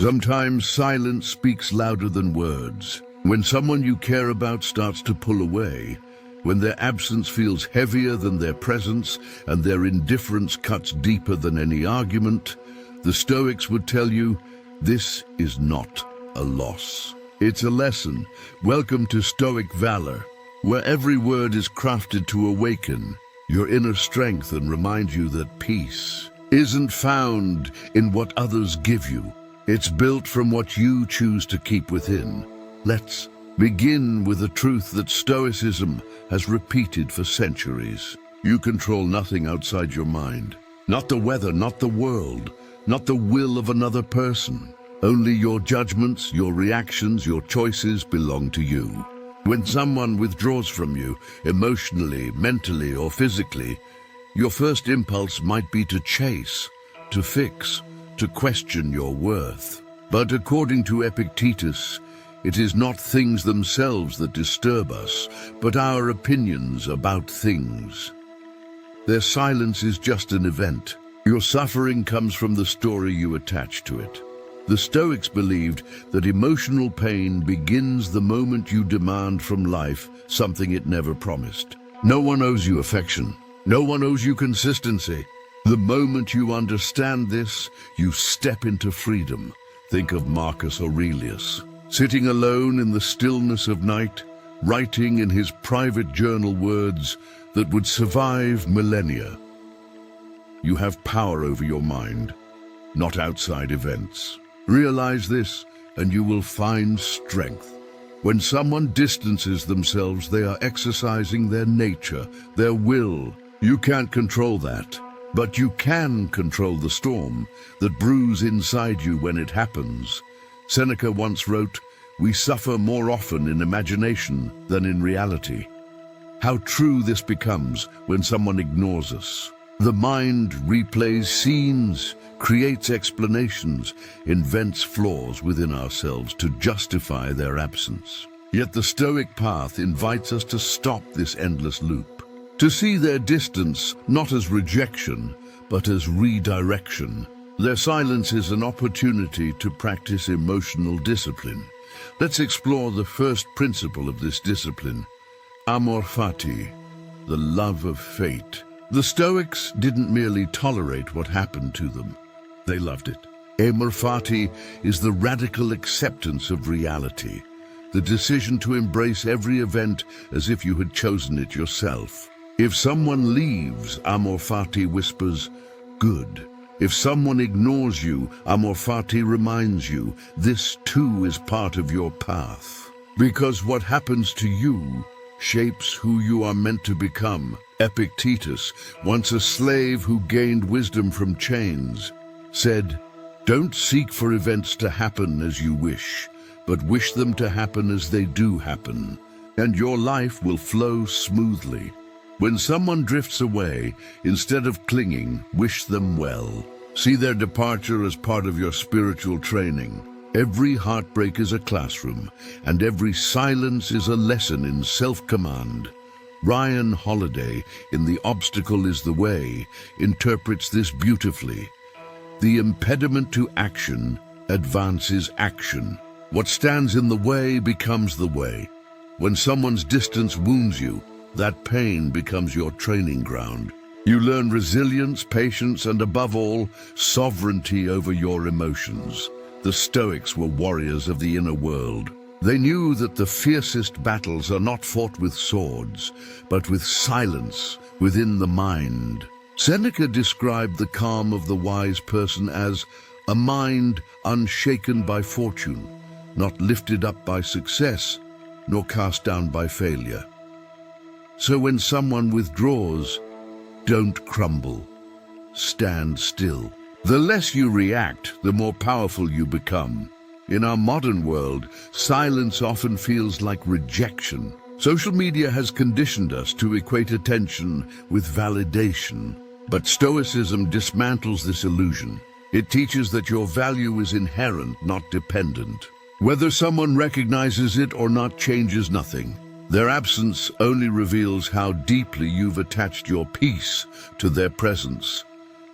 Sometimes silence speaks louder than words. When someone you care about starts to pull away, when their absence feels heavier than their presence and their indifference cuts deeper than any argument, the Stoics would tell you, this is not a loss. It's a lesson. Welcome to Stoic Valor, where every word is crafted to awaken your inner strength and remind you that peace isn't found in what others give you. It's built from what you choose to keep within. Let's begin with a truth that Stoicism has repeated for centuries. You control nothing outside your mind. Not the weather, not the world, not the will of another person. Only your judgments, your reactions, your choices belong to you. When someone withdraws from you, emotionally, mentally, or physically, your first impulse might be to chase, to fix, to question your worth. But according to Epictetus, it is not things themselves that disturb us, but our opinions about things. Their silence is just an event. Your suffering comes from the story you attach to it. The Stoics believed that emotional pain begins the moment you demand from life something it never promised. No one owes you affection. No one owes you consistency. The moment you understand this, you step into freedom. Think of Marcus Aurelius, sitting alone in the stillness of night, writing in his private journal words that would survive millennia. You have power over your mind, not outside events. Realize this, and you will find strength. When someone distances themselves, they are exercising their nature, their will. You can't control that, but you can control the storm that brews inside you when it happens. Seneca once wrote, "We suffer more often in imagination than in reality." How true this becomes when someone ignores us. The mind replays scenes, creates explanations, invents flaws within ourselves to justify their absence. Yet the Stoic path invites us to stop this endless loop, to see their distance not as rejection, but as redirection. Their silence is an opportunity to practice emotional discipline. Let's explore the first principle of this discipline, amor fati, the love of fate. The Stoics didn't merely tolerate what happened to them, they loved it. Amor fati is the radical acceptance of reality, the decision to embrace every event as if you had chosen it yourself. If someone leaves, amor fati whispers, good. If someone ignores you, amor fati reminds you, this too is part of your path. Because what happens to you shapes who you are meant to become. Epictetus, once a slave who gained wisdom from chains, said, "Don't seek for events to happen as you wish, but wish them to happen as they do happen, and your life will flow smoothly." When someone drifts away, instead of clinging, wish them well. See their departure as part of your spiritual training. Every heartbreak is a classroom, and every silence is a lesson in self-command. Ryan Holiday, in The Obstacle is the Way, interprets this beautifully. The impediment to action advances action. What stands in the way becomes the way. When someone's distance wounds you, that pain becomes your training ground. You learn resilience, patience, and above all, sovereignty over your emotions. The Stoics were warriors of the inner world. They knew that the fiercest battles are not fought with swords, but with silence within the mind. Seneca described the calm of the wise person as a mind unshaken by fortune, not lifted up by success, nor cast down by failure. So when someone withdraws, don't crumble. Stand still. The less you react, the more powerful you become. In our modern world, silence often feels like rejection. Social media has conditioned us to equate attention with validation. But Stoicism dismantles this illusion. It teaches that your value is inherent, not dependent. Whether someone recognizes it or not changes nothing. Their absence only reveals how deeply you've attached your peace to their presence.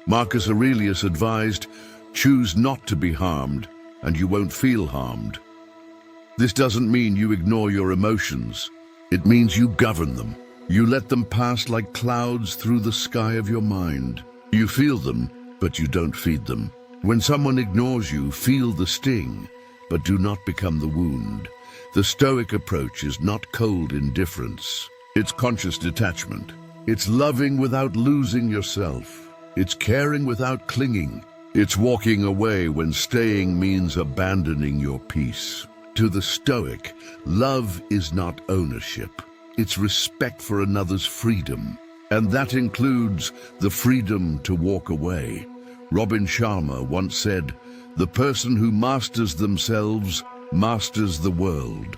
Marcus Aurelius advised, choose not to be harmed, and you won't feel harmed. This doesn't mean you ignore your emotions. It means you govern them. You let them pass like clouds through the sky of your mind. You feel them, but you don't feed them. When someone ignores you, feel the sting, but do not become the wound. The Stoic approach is not cold indifference. It's conscious detachment. It's loving without losing yourself. It's caring without clinging. It's walking away when staying means abandoning your peace. To the Stoic, love is not ownership. It's respect for another's freedom. And that includes the freedom to walk away. Robin Sharma once said, "The person who masters themselves masters the world."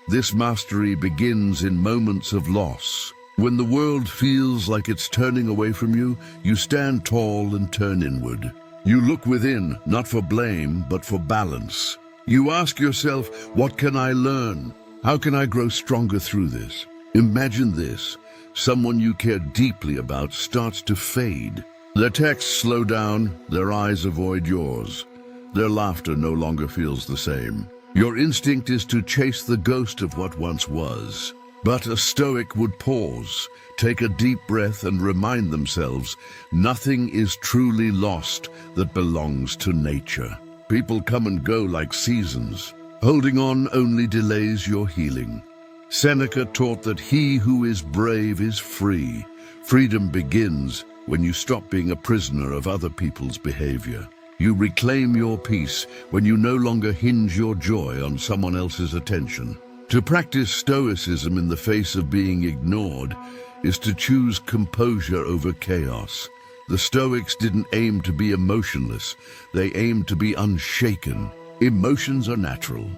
This mastery begins in moments of loss. When the world feels like it's turning away from you, you stand tall and turn inward. You look within, not for blame, but for balance. You ask yourself, what can I learn? How can I grow stronger through this? Imagine this. Someone you care deeply about starts to fade. Their texts slow down, their eyes avoid yours. Their laughter no longer feels the same. Your instinct is to chase the ghost of what once was. But a Stoic would pause, take a deep breath and remind themselves, nothing is truly lost that belongs to nature. People come and go like seasons. Holding on only delays your healing. Seneca taught that he who is brave is free. Freedom begins when you stop being a prisoner of other people's behavior. You reclaim your peace when you no longer hinge your joy on someone else's attention. To practice Stoicism in the face of being ignored is to choose composure over chaos. The Stoics didn't aim to be emotionless, they aimed to be unshaken. Emotions are natural,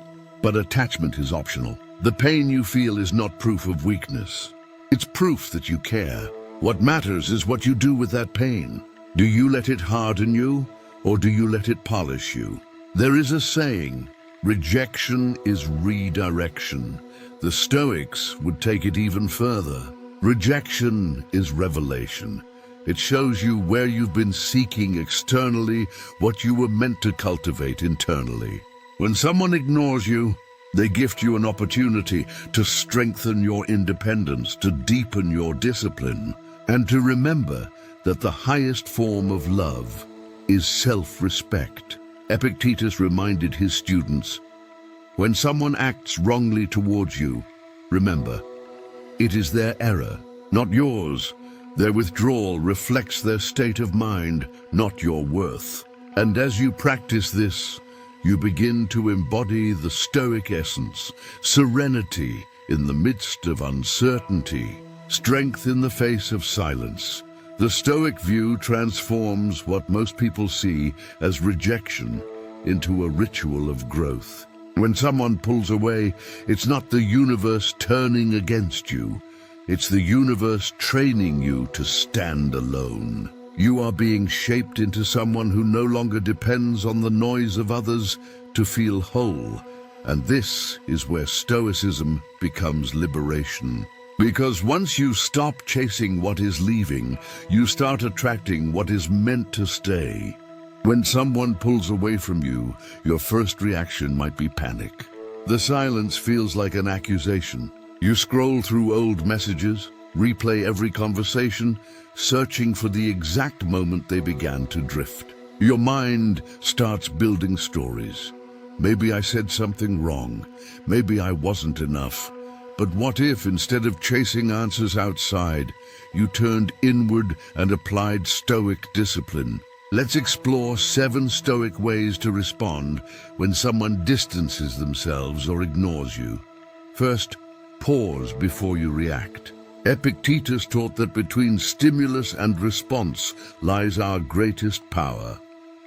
but attachment is optional. The pain you feel is not proof of weakness. It's proof that you care. What matters is what you do with that pain. Do you let it harden you, or do you let it polish you? There is a saying, rejection is redirection. The Stoics would take it even further. Rejection is revelation. It shows you where you've been seeking externally what you were meant to cultivate internally. When someone ignores you, they gift you an opportunity to strengthen your independence, to deepen your discipline, and to remember that the highest form of love is self-respect. Epictetus reminded his students, when someone acts wrongly towards you, remember, it is their error, not yours. Their withdrawal reflects their state of mind, not your worth. And as you practice this, you begin to embody the Stoic essence, serenity in the midst of uncertainty, strength in the face of silence. The Stoic view transforms what most people see as rejection into a ritual of growth. When someone pulls away, it's not the universe turning against you. It's the universe training you to stand alone. You are being shaped into someone who no longer depends on the noise of others to feel whole. And this is where Stoicism becomes liberation. Because once you stop chasing what is leaving, you start attracting what is meant to stay. When someone pulls away from you, your first reaction might be panic. The silence feels like an accusation. You scroll through old messages, replay every conversation, searching for the exact moment they began to drift. Your mind starts building stories. Maybe I said something wrong. Maybe I wasn't enough. But what if, instead of chasing answers outside, you turned inward and applied Stoic discipline? Let's explore 7 Stoic ways to respond when someone distances themselves or ignores you. First, pause before you react. Epictetus taught that between stimulus and response lies our greatest power,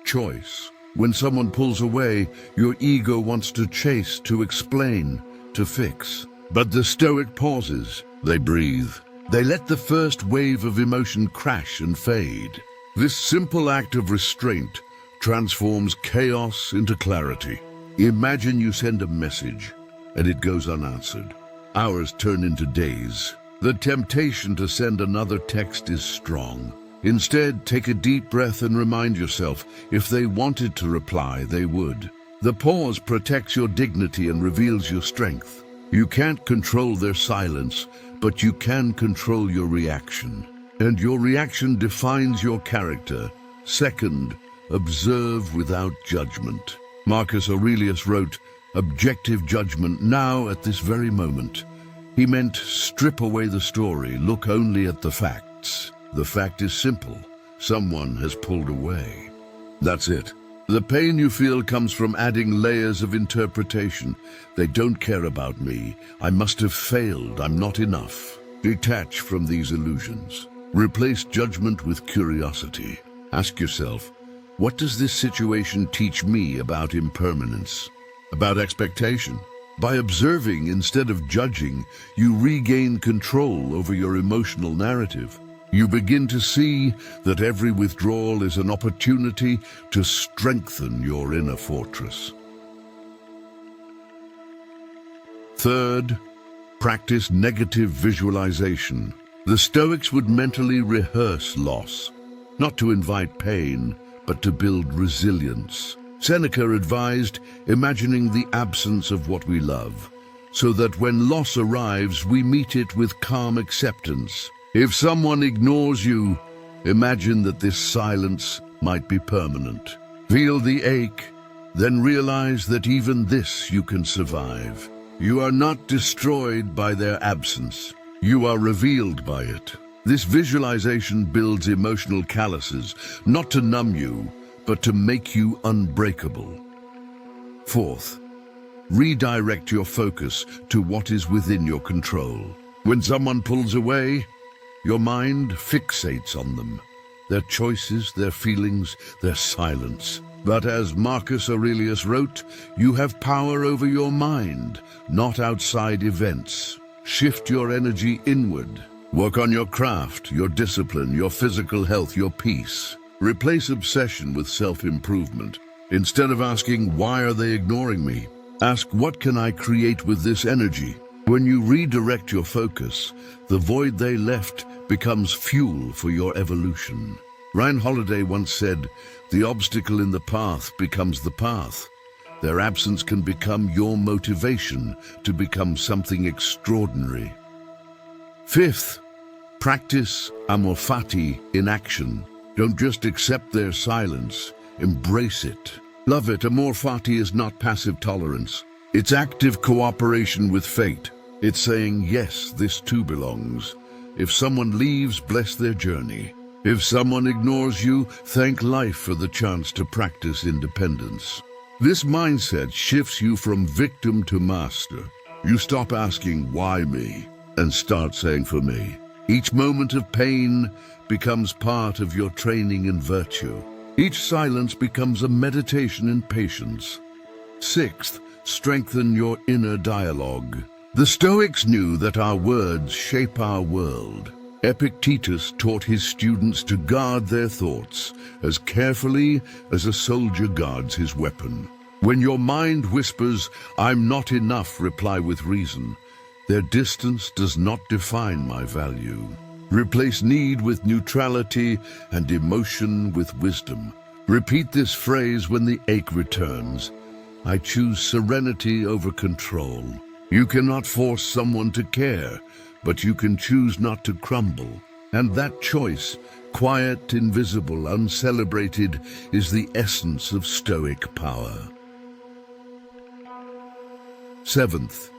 choice. When someone pulls away, your ego wants to chase, to explain, to fix. But the Stoic pauses. They breathe. They let the first wave of emotion crash and fade. This simple act of restraint transforms chaos into clarity. Imagine you send a message and it goes unanswered. Hours turn into days. The temptation to send another text is strong. Instead, take a deep breath and remind yourself, if they wanted to reply, they would. The pause protects your dignity and reveals your strength. You can't control their silence, but you can control your reaction. And your reaction defines your character. Second, observe without judgment. Marcus Aurelius wrote, "Objective judgment now at this very moment." He meant strip away the story, look only at the facts. The fact is simple. Someone has pulled away. That's it. The pain you feel comes from adding layers of interpretation. They don't care about me. I must have failed. I'm not enough. Detach from these illusions. Replace judgment with curiosity. Ask yourself, what does this situation teach me about impermanence? About expectation? By observing instead of judging, you regain control over your emotional narrative. You begin to see that every withdrawal is an opportunity to strengthen your inner fortress. Third, practice negative visualization. The Stoics would mentally rehearse loss, not to invite pain, but to build resilience. Seneca advised imagining the absence of what we love, so that when loss arrives, we meet it with calm acceptance. If someone ignores you, imagine that this silence might be permanent. Feel the ache, then realize that even this you can survive. You are not destroyed by their absence. You are revealed by it. This visualization builds emotional calluses, not to numb you, but to make you unbreakable. Fourth, redirect your focus to what is within your control. When someone pulls away, your mind fixates on them, their choices, their feelings, their silence. But as Marcus Aurelius wrote, you have power over your mind, not outside events. Shift your energy inward. Work on your craft, your discipline, your physical health, your peace. Replace obsession with self-improvement. Instead of asking, why are they ignoring me? Ask, what can I create with this energy? When you redirect your focus, the void they left becomes fuel for your evolution. Ryan Holiday once said, the obstacle in the path becomes the path. Their absence can become your motivation to become something extraordinary. Fifth, practice amor fati in action. Don't just accept their silence, embrace it. Love it. Amor fati is not passive tolerance. It's active cooperation with fate. It's saying, yes, this too belongs. If someone leaves, bless their journey. If someone ignores you, thank life for the chance to practice independence. This mindset shifts you from victim to master. You stop asking, why me? And start saying, for me. Each moment of pain becomes part of your training in virtue. Each silence becomes a meditation in patience. Sixth, strengthen your inner dialogue. The Stoics knew that our words shape our world. Epictetus taught his students to guard their thoughts as carefully as a soldier guards his weapon. When your mind whispers, I'm not enough, reply with reason. Their distance does not define my value. Replace need with neutrality and emotion with wisdom. Repeat this phrase when the ache returns. I choose serenity over control. You cannot force someone to care, but you can choose not to crumble. And that choice, quiet, invisible, uncelebrated, is the essence of Stoic power. Seventh,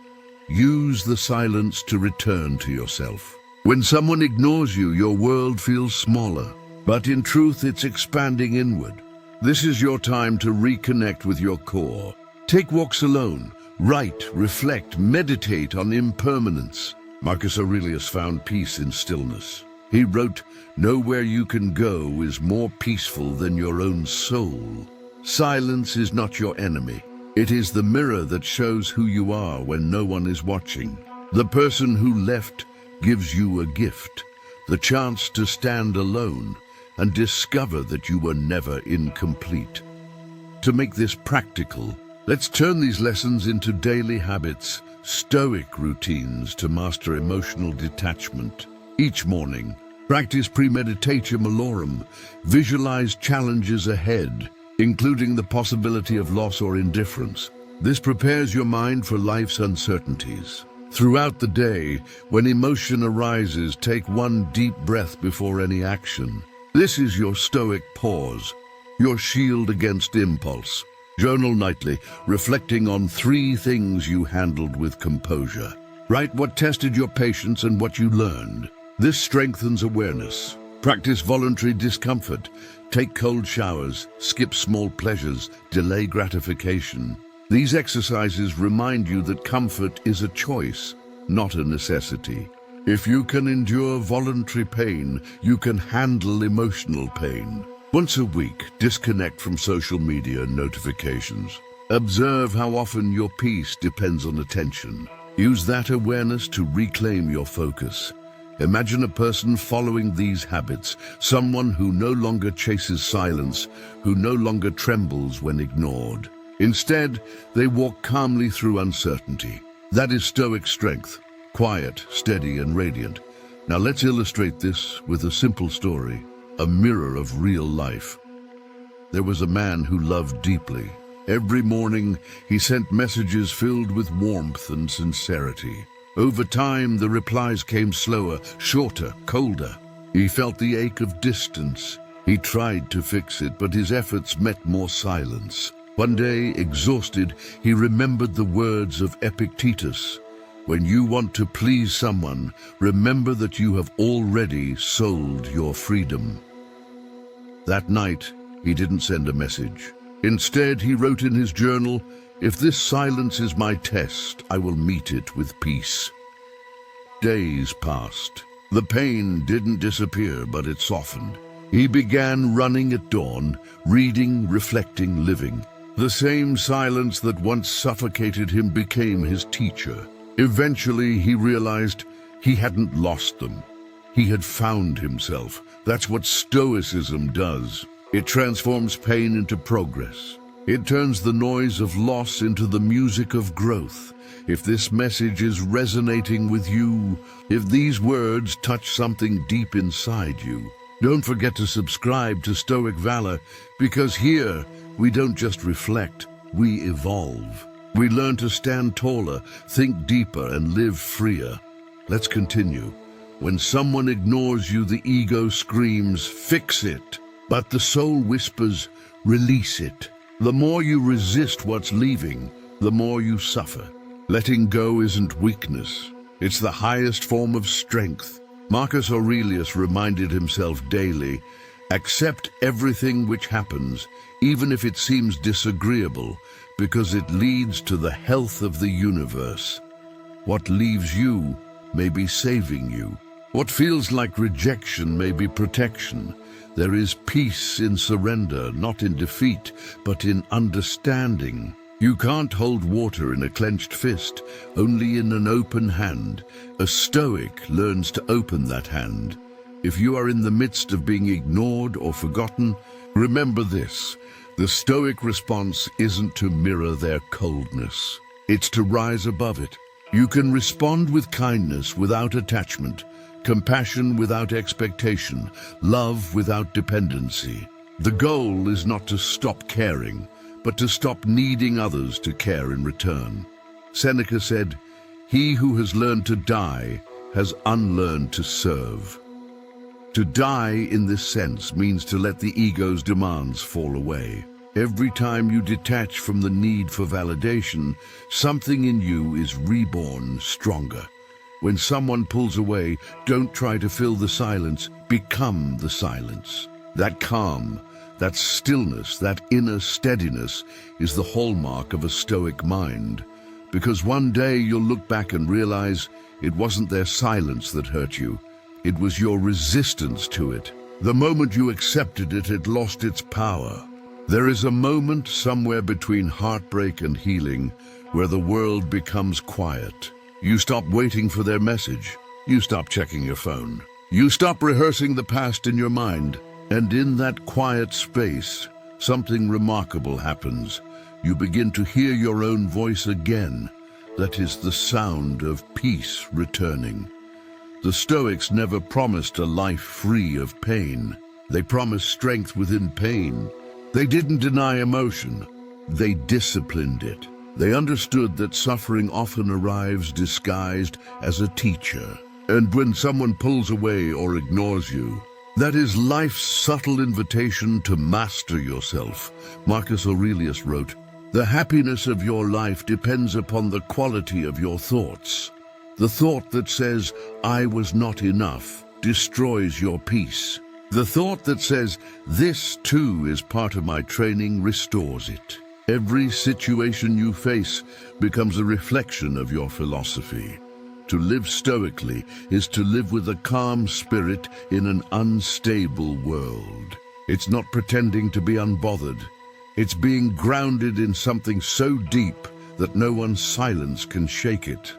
use the silence to return to yourself. When someone ignores you, your world feels smaller, but in truth it's expanding inward. This is your time to reconnect with your core. Take walks alone. Write, reflect, meditate on impermanence. Marcus Aurelius found peace in stillness. He wrote, "Nowhere you can go is more peaceful than your own soul." Silence is not your enemy. It is the mirror that shows who you are when no one is watching. The person who left gives you a gift, the chance to stand alone and discover that you were never incomplete. To make this practical, let's turn these lessons into daily habits, Stoic routines to master emotional detachment. Each morning, Practice premeditatio malorum. Visualize challenges ahead, including the possibility of loss or indifference. This prepares your mind for life's uncertainties. Throughout the day, when emotion arises, take one deep breath before any action. This is your Stoic pause, your shield against impulse. Journal nightly, reflecting on 3 things you handled with composure. Write what tested your patience and what you learned. This strengthens awareness. Practice voluntary discomfort. Take cold showers, skip small pleasures, delay gratification. These exercises remind you that comfort is a choice, not a necessity. If you can endure voluntary pain, you can handle emotional pain. Once a week, disconnect from social media notifications. Observe how often your peace depends on attention. Use that awareness to reclaim your focus. Imagine a person following these habits, someone who no longer chases silence, who no longer trembles when ignored. Instead, they walk calmly through uncertainty. That is Stoic strength, quiet, steady, and radiant. Now let's illustrate this with a simple story, a mirror of real life. There was a man who loved deeply. Every morning, he sent messages filled with warmth and sincerity. Over time, the replies came slower, shorter, colder. He felt the ache of distance. He tried to fix it, but his efforts met more silence. One day, exhausted, he remembered the words of Epictetus. When you want to please someone, remember that you have already sold your freedom. That night, he didn't send a message. Instead, he wrote in his journal, "If this silence is my test, I will meet it with peace." Days passed. The pain didn't disappear, but it softened. He began running at dawn, reading, reflecting, living. The same silence that once suffocated him became his teacher. Eventually, he realized he hadn't lost them. He had found himself. That's what Stoicism does. It transforms pain into progress. It turns the noise of loss into the music of growth. If this message is resonating with you, if these words touch something deep inside you, don't forget to subscribe to Stoic Valor, because here we don't just reflect, we evolve. We learn to stand taller, think deeper, and live freer. Let's continue. When someone ignores you, the ego screams, "Fix it." But the soul whispers, "Release it." The more you resist what's leaving, the more you suffer. Letting go isn't weakness. It's the highest form of strength. Marcus Aurelius reminded himself daily, "Accept everything which happens, even if it seems disagreeable, because it leads to the health of the universe." What leaves you may be saving you. What feels like rejection may be protection. There is peace in surrender, not in defeat, but in understanding. You can't hold water in a clenched fist, only in an open hand. A Stoic learns to open that hand. If you are in the midst of being ignored or forgotten, remember this: the Stoic response isn't to mirror their coldness. It's to rise above it. You can respond with kindness without attachment, compassion without expectation, love without dependency. The goal is not to stop caring, but to stop needing others to care in return. Seneca said, "He who has learned to die has unlearned to serve." To die in this sense means to let the ego's demands fall away. Every time you detach from the need for validation, something in you is reborn stronger. When someone pulls away, don't try to fill the silence, become the silence. That calm, that stillness, that inner steadiness is the hallmark of a Stoic mind. Because one day you'll look back and realize it wasn't their silence that hurt you, it was your resistance to it. The moment you accepted it, it lost its power. There is a moment somewhere between heartbreak and healing where the world becomes quiet. You stop waiting for their message. You stop checking your phone. You stop rehearsing the past in your mind. And in that quiet space, something remarkable happens. You begin to hear your own voice again. That is the sound of peace returning. The Stoics never promised a life free of pain. They promised strength within pain. They didn't deny emotion. They disciplined it. They understood that suffering often arrives disguised as a teacher. And when someone pulls away or ignores you, that is life's subtle invitation to master yourself. Marcus Aurelius wrote, "The happiness of your life depends upon the quality of your thoughts. The thought that says, 'I was not enough,' destroys your peace. The thought that says, 'This too is part of my training,' restores it." Every situation you face becomes a reflection of your philosophy. To live stoically is to live with a calm spirit in an unstable world. It's not pretending to be unbothered. It's being grounded in something so deep that no one's silence can shake it.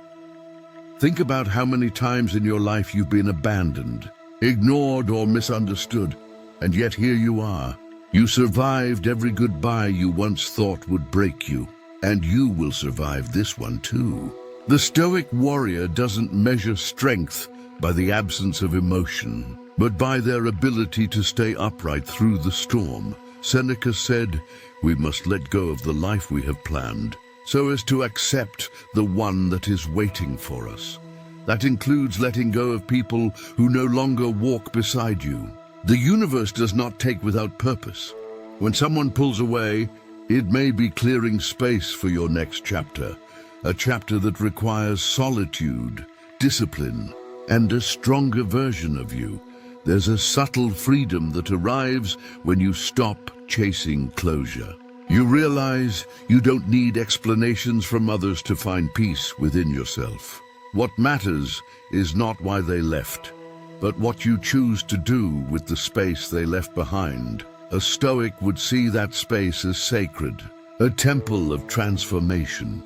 Think about how many times in your life you've been abandoned, ignored, or misunderstood, and yet here you are. You survived every goodbye you once thought would break you, and you will survive this one too. The Stoic warrior doesn't measure strength by the absence of emotion, but by their ability to stay upright through the storm. Seneca said, "We must let go of the life we have planned, so as to accept the one that is waiting for us." That includes letting go of people who no longer walk beside you. The universe does not take without purpose. When someone pulls away, it may be clearing space for your next chapter, a chapter that requires solitude, discipline, and a stronger version of you. There's a subtle freedom that arrives when you stop chasing closure. You realize you don't need explanations from others to find peace within yourself. What matters is not why they left, but what you choose to do with the space they left behind. A Stoic would see that space as sacred, a temple of transformation.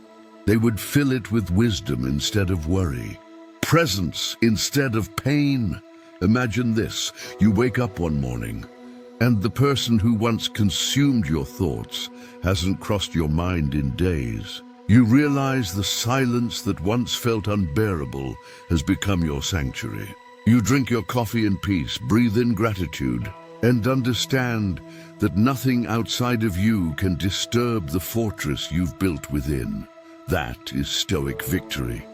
They would fill it with wisdom instead of worry, presence instead of pain. Imagine this: you wake up one morning, and the person who once consumed your thoughts hasn't crossed your mind in days. You realize the silence that once felt unbearable has become your sanctuary. You drink your coffee in peace, breathe in gratitude, and understand that nothing outside of you can disturb the fortress you've built within. That is Stoic victory.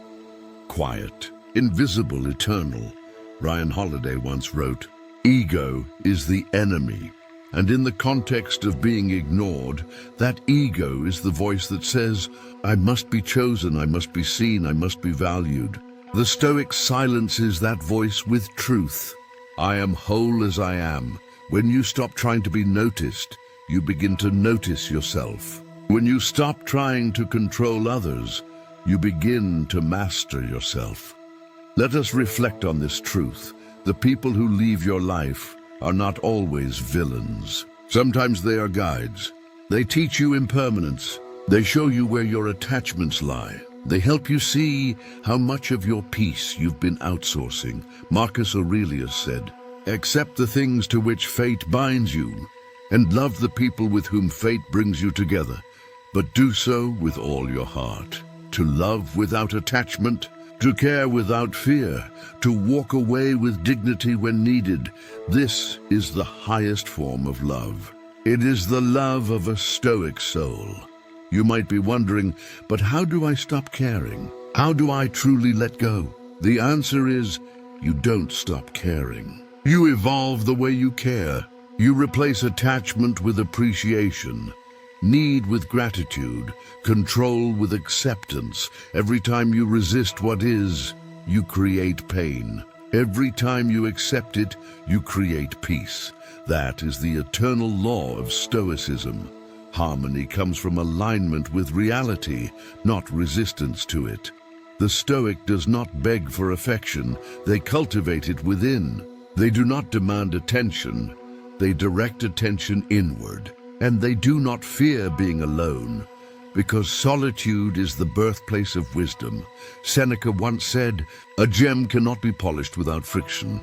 Quiet, invisible, eternal. Ryan Holiday once wrote, "Ego is the enemy." And in the context of being ignored, that ego is the voice that says, "I must be chosen, I must be seen, I must be valued." The Stoic silences that voice with truth. "I am whole as I am." When you stop trying to be noticed, you begin to notice yourself. When you stop trying to control others, you begin to master yourself. Let us reflect on this truth. The people who leave your life are not always villains. Sometimes they are guides. They teach you impermanence. They show you where your attachments lie. They help you see how much of your peace you've been outsourcing. Marcus Aurelius said, "Accept the things to which fate binds you, and love the people with whom fate brings you together, but do so with all your heart." To love without attachment, to care without fear, to walk away with dignity when needed, this is the highest form of love. It is the love of a Stoic soul. You might be wondering, but how do I stop caring? How do I truly let go? The answer is, you don't stop caring. You evolve the way you care. You replace attachment with appreciation, need with gratitude, control with acceptance. Every time you resist what is, you create pain. Every time you accept it, you create peace. That is the eternal law of Stoicism. Harmony comes from alignment with reality, not resistance to it. The Stoic does not beg for affection, they cultivate it within. They do not demand attention, they direct attention inward. And they do not fear being alone, because solitude is the birthplace of wisdom. Seneca once said, "A gem cannot be polished without friction,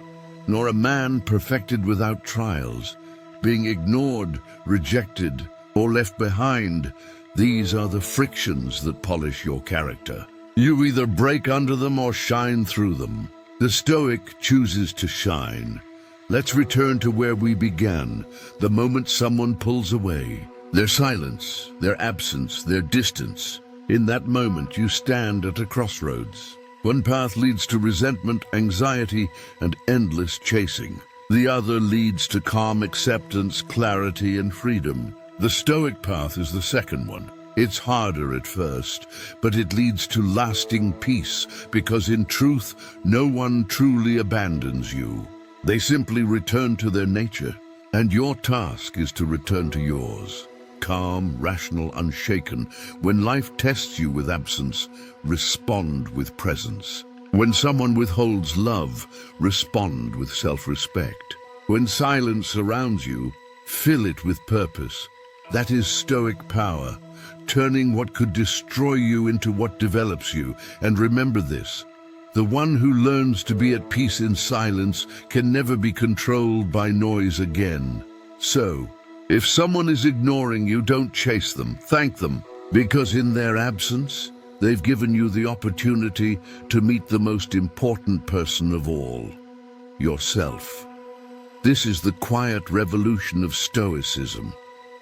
nor a man perfected without trials." Being ignored, rejected, or left behind, these are the frictions that polish your character. You either break under them or shine through them. The Stoic chooses to shine. Let's return to where we began, the moment someone pulls away. Their silence, their absence, their distance. In that moment, you stand at a crossroads. One path leads to resentment, anxiety, and endless chasing. The other leads to calm acceptance, clarity, and freedom. The Stoic path is the second one. It's harder at first, but it leads to lasting peace, because in truth, no one truly abandons you. They simply return to their nature, and your task is to return to yours. Calm, rational, unshaken. When life tests you with absence, respond with presence. When someone withholds love, respond with self-respect. When silence surrounds you, fill it with purpose. That is Stoic power, turning what could destroy you into what develops you. And remember this, the one who learns to be at peace in silence can never be controlled by noise again. So, if someone is ignoring you, don't chase them, thank them, because in their absence, they've given you the opportunity to meet the most important person of all, yourself. This is the quiet revolution of Stoicism,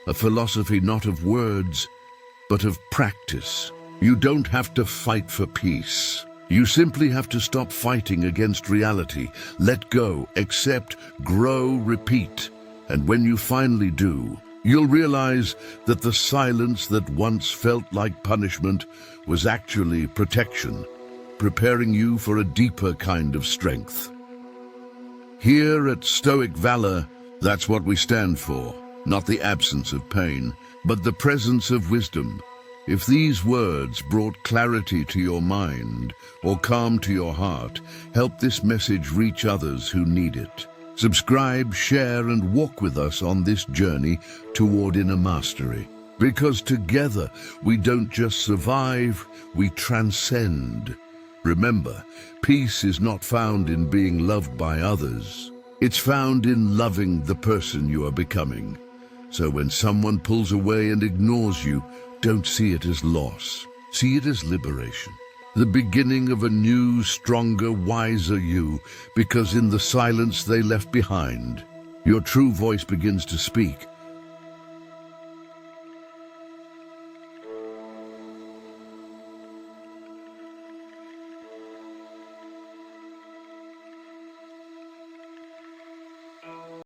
a philosophy not of words, but of practice. You don't have to fight for peace. You simply have to stop fighting against reality, let go, accept, grow, repeat. And when you finally do, you'll realize that the silence that once felt like punishment was actually protection, preparing you for a deeper kind of strength. Here at Stoic Valor, that's what we stand for, not the absence of pain, but the presence of wisdom. If these words brought clarity to your mind or calm to your heart, help this message reach others who need it. Subscribe, share, and walk with us on this journey toward inner mastery. Because together, we don't just survive, we transcend. Remember, peace is not found in being loved by others. It's found in loving the person you are becoming. So when someone pulls away and ignores you, don't see it as loss. See it as liberation. The beginning of a new, stronger, wiser you, because in the silence they left behind, your true voice begins to speak,